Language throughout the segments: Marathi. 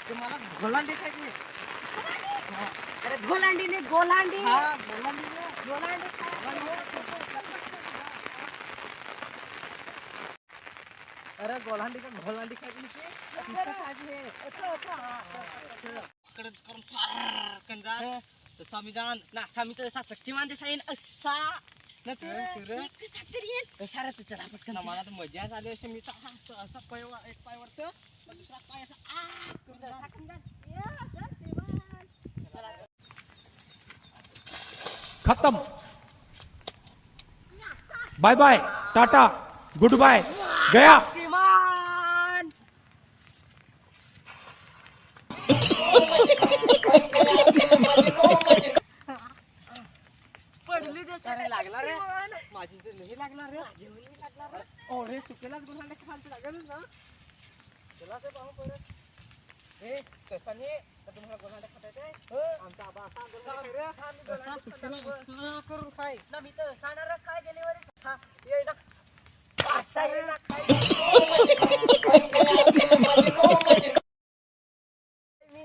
तुम्हाला गोलांडी खायची. अरे गोलांडी नाही गोलांडी. हा गोलांडी गोलांडी अरे गोलांडी का गोलांडी खायची तसा मी जाण ना मी तर असा शक्तिमान दिसाईन असा सारच चला पटकन. मला तर मजा आली अशी. मी असा पाय एक पाय वरत दुसरा पाय असा खत्म. Bye bye tata goodbye गया. शक्तिमान पडली ते अरे लागला रे. माझी तर नाही लागला रे. ओढे सुकेलाच गोलांडे खालचं लागेल ना. चला ते पाहू परत. ए कसा नाही तर तुम्हाला गोलांडे खातायचे. आमचा आबा असा गोलांडे करून खाय ना. मी तर साणार काय गेलीवर हा ये ना असा ये ना काय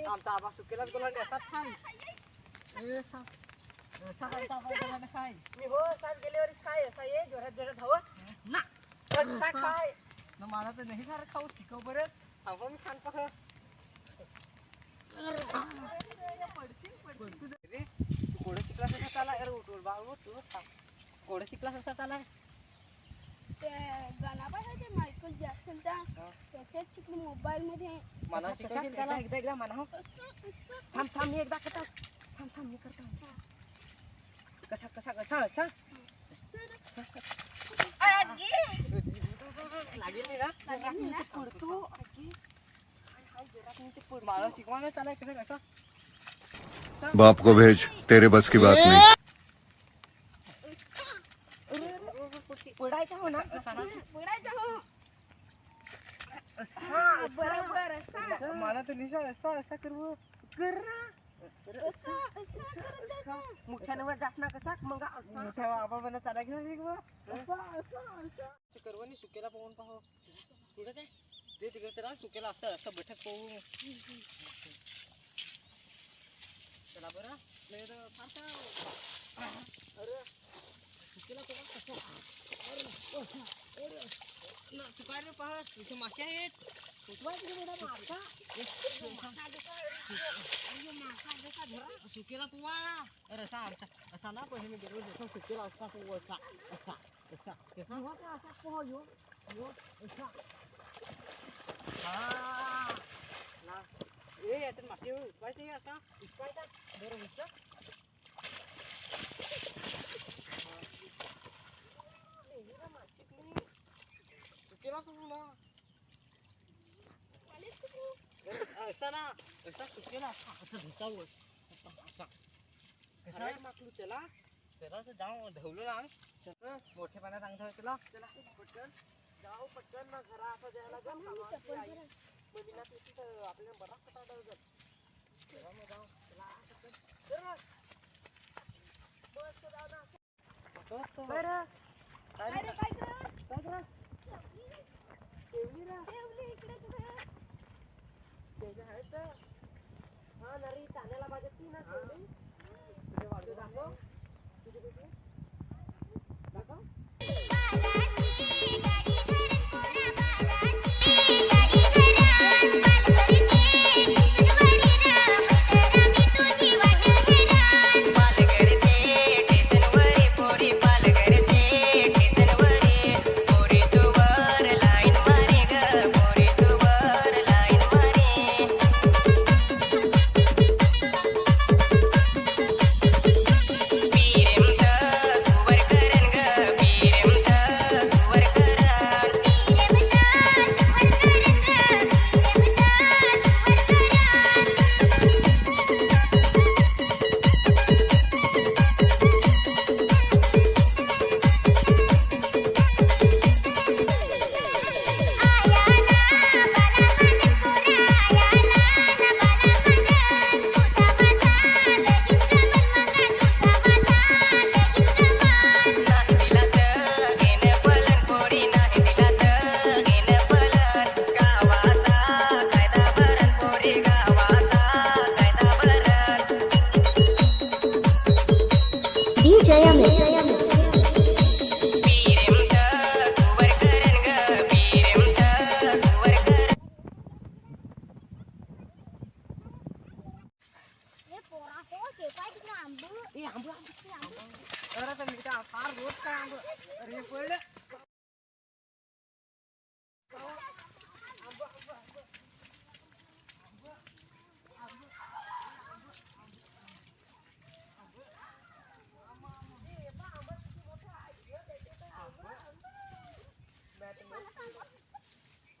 आमचा आबा सुकेलाच गोलांडे असाच खाय. मी हो सात गेलीवरच काय असा ये जोरात जोरात हवं ना असा काय ना. मला तर नाही सारं खाऊ शिकव बरं. सांगू मी खान पहा. घोडे शिकला कसा चाला. अरे उठ बाबू तू घोडे शिकला कसा चाला. गाणं पाहिजे मायकल जॅक्सनचा त्याच्यात शिकलो मोबाईल मध्ये. मला शिकवशील त्याला एकदा म्हणा. थांब थांब मी एकदा करतो. थांब थांब मी करतो. कसा कसा कसा असा लागेल नाही ना. पडतो मला शिकवा नाही त्याला कसं कसा. बाप को भेज, तेरे बस की बात नहीं. पडायचा हो ना पडायचं हो. हा बरोबर मला तर निशा असा असा करू कर ना मुठ्यानं जात ना कसा मग मोठ्या बाबा मला त्याला घेऊन करवणी सुकेला पाहून पाहू. पुढे काय ते तिकडे त्याला सुकेला असं असं बैठक पाहू. चला बरं अरे सुकेला कसं तू काय रे पहा इथे मासे आहेत. सुकेला पोवा. अरे असा आमचा असा ना पण मी गेलो जसं सुकेला असता तो असा असा असा असा असा पोहा यो यो असा. हा ना ए यातून मासे उचवायचे असा उचवायचा बरं उचल. सुकेला पोहू ना असा ना असा सुकेला असा असं धुतावर असा कसा माकलू. चला चला जाऊ ढवलो ना मोठे पाण्यात अंगठा तुला. चला पटकन जाऊ पटकन ना घरा असं द्यायला लागेल. मम्मीला तिथं आपल्याला बराच कटाळा लागेल. तेव्हा मग जाऊ चला बस जाऊ ना. बरं काय कर ठेवली इकडे कुठे. हा नरी चालेला पाहिजे ती ना ठेवली. तुझे वाटू दाखव तुझे कुठे दाखव.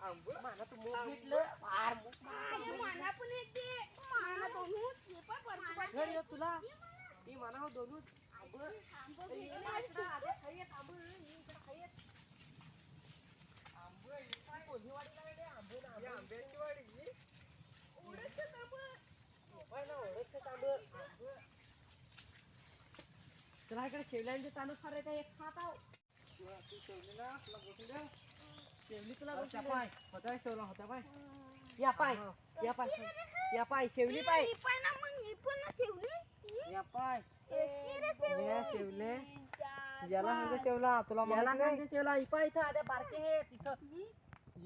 आंब मला तू मूग घेतलं फार मूग मला पण एक दे मला दोनूच हे पण बरं घर येऊ तुला ती म्हणावं दोनूच आंब आंब्याची वाडी तुला इकडे शेवल्यांचे तांदूळ फार येते एक खात आहो तू ठेवली ना तुला गोठून द्या शेवली तुला होत्या गोष्ट पाय होत्या ठेवला होत्या पाय या पाय या पाय या पाय शेवली पाय पण ना मग ही पण ना शेवली या पाय शेवली या शेवले याला म्हणजे शेवला तुला याला माहिती नाही म्हणजे शेवला इपा इथं आल्या बारके हे तिथं ही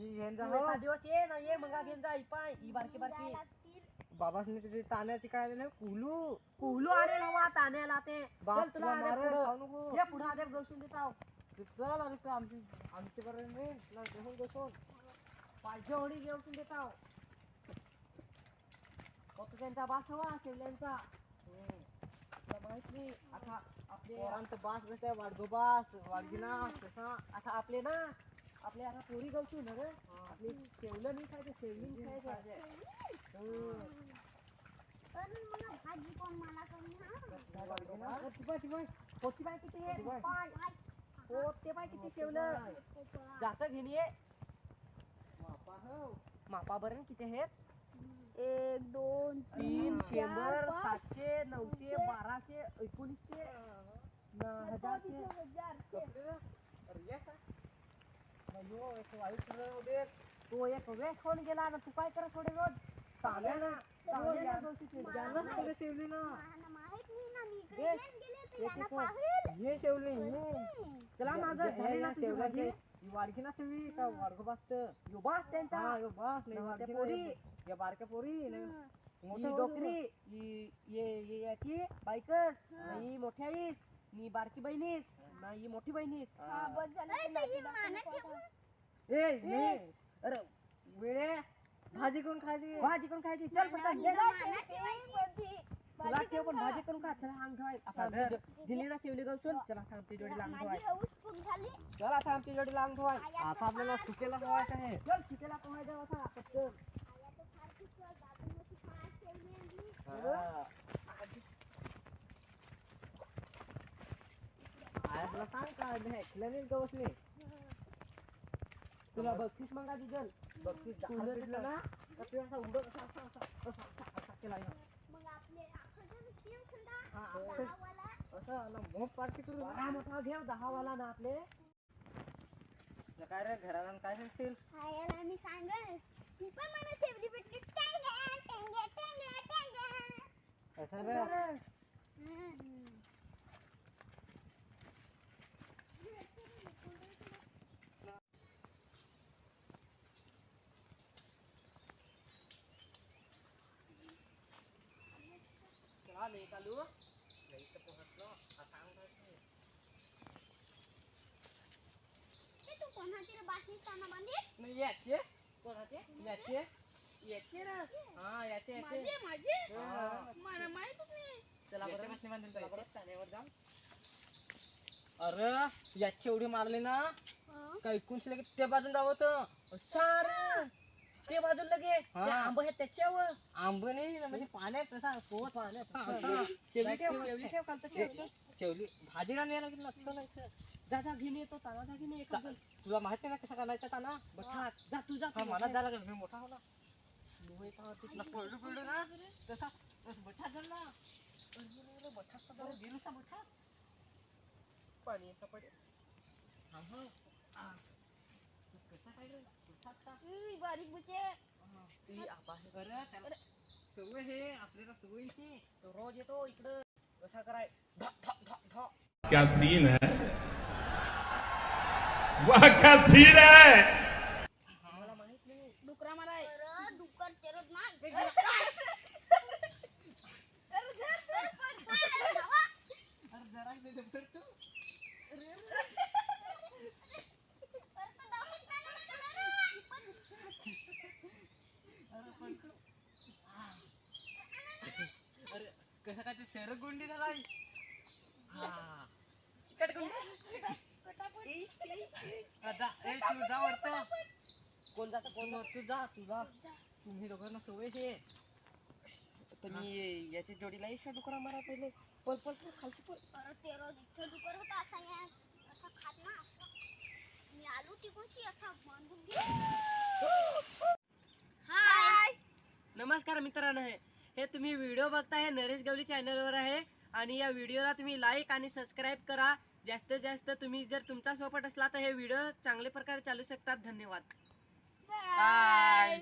घेऊन जा तू हो. एका दिवस ये ना ये मग घेऊन जा इपा ही बारकी बारकी बाबासनी तुझी ताण्याची काय नाही कुलू कुहलू अरे नवा ताण्याला ते बाप चल तुला तुला आधी मारेल, पुढं खाऊ नको. ये पुढं आधी गवसून देताव तू चल आणि तू आमची बरोबर नाही तुला घेऊन बसून पाहिजे होडी गवसून देताव फक्त त्यांचा बास हवा शेवल्यांचा तुला माहित नाही आता आपले पोरांचं बास कसं वाडगो बास वाडगिना तसा आता आपले ना आपले आता पोरी गवसून ना रे आपली शेवलं नाही खायचं शेवली नाही खायचं भाजी कोण मला कमी हा वाडगिना पोती बाय किती आहे पाय पोते बाय किती शेवलं जात घेऊन ये मापा हो मापा बरं किती आहेत 1 2 3 शंभर 700 900 1200 1900 1000 अयो एक वाईट दे तो एक वेळ फोन गेला ना तू काय करत थोडे रोज ताण्याला ताण्याला गवशी शेवली. जानच तुला शेवली ना माहित नाही ना मी इकडे बेस. येऊन गेले तर एक यांना एक पाहिल ये शेवली ये चला मागं झाली ना तुझी भाजी ही वाडगी ना शेवली का वाडगो बासत यो बास त्यांचा हा यो बास नाही त्या वाडगी पोरी. या बारक्या पोरी नाही ही मोठं डोकरी ही याची बायकस ही मोठी आईस मी बारकी बहिणीस ना ही मोठी बहिणीस हा बस झालं ही माना ठेवून ए नाही अरे वेळे भाजी कोण खायची भाजी करून खायची चल पटकन ये. माना ठेवायची तुला ठेव पण भाजी करून खा चला अंग ठेवाय आता अगं. दिली ना शेवली गवसून चला आता आमची जोडी लांग ठेवाय माझी हौस पूर्ण झाली चल आता आमची जोडी लांग ठेवाय आता आपल्याला सुकेला हवायचं आहे चल चिकेला पोहाय जाऊ आता पटकन आया तर सारखी चल दादू मोठी फार ठेवली आणली आया तुला सांग का भेटलं नाही गवसली तुला बक्षीस मंगा दिजल बघतीस तुला दहा भेटलं ना तर तू असा उडत असा केला ह्यो. मग आपले अख्खं टीम खंडा हा, गावाला असं ना मोह पार्टी करू बरा मोठा घेव 10 वाला ना आपले ना काय रे घराला काय सांगतील आयाला मी सांगस ती पण मला शेवली भेटली टेंग्या टेंग्या टेंग्या टेंग्या असं रे चला ले चालू ते तू कोणाची रे बातमी काना बांधली नाही याचे कोणाचे याचे याचे रे हा याचे माझे याचे माझे हा. मला माहितच नाही चला याचे बरं बातमी बांधून चला जायचं. बरं ताण्यावर जाऊ अरे याची एवढी मारली ना हं? का ऐकून की ते बाजून धावत सार ते बाजूला लगे हा. ते आंब आहेत त्याच्यावर आंब नाही म्हणजे पाण्यात तसा पोहत पाण्यात शेवली ठेव शेवली ठेव खालचं ठेव शेवली भाजीला न्यायला लागेल नसतं नाही जा जा घेऊन येतो ताना जा घेऊन ये एक जण. तुला माहिती आहे ना कसा घालायचा ताना बठा जा तू जा हा तू मला जा. जायला लागेल मी मोठा होला तुला पडलो पडलो ना तसा बठा झाला बठा गेलो का बठा पाणी असं पडेल हा हा कसा काय रे बठा का बारीक बुचे ती आबा हे अरे त्याला सवय हे आपल्याला सवय ती तो रोज येतो इकडं कसा कराय ढ ढ ढ ढ क्या सीन है वाह क्या सीन है मला माहित नाही डुकरा माराय डुकर चरत नाही अरे जरा दे दे तू अरे कसं काय ते शेर गुंडी झालाय हा तुझा वाटतं कोण जातं कोण जातं? तुझा तुम्ही दोघांना सवय हे तुम्ही याच्या जोडीला इशाडू करा मारा पहिले. पळ पळ पळ खालची पळ. अरे तेरा इथं डुकर होता असा या असा खात ना असा. मी आलो तिकडूनशी असा बांधून घे. हाय नमस्कार मित्रांनो, हे तुम्ही व्हिडिओ बघता हे नरेश गवली चॅनलवर आहे आणि या व्हिडिओला तुम्ही लाईक आणि सबस्क्राईब करा. जास्तीत जास्त तुम्ही जर तुमचा सपोर्ट असला तर हे व्हिडिओ चांगल्या प्रकारे चालू शकतात. धन्यवाद. बाय.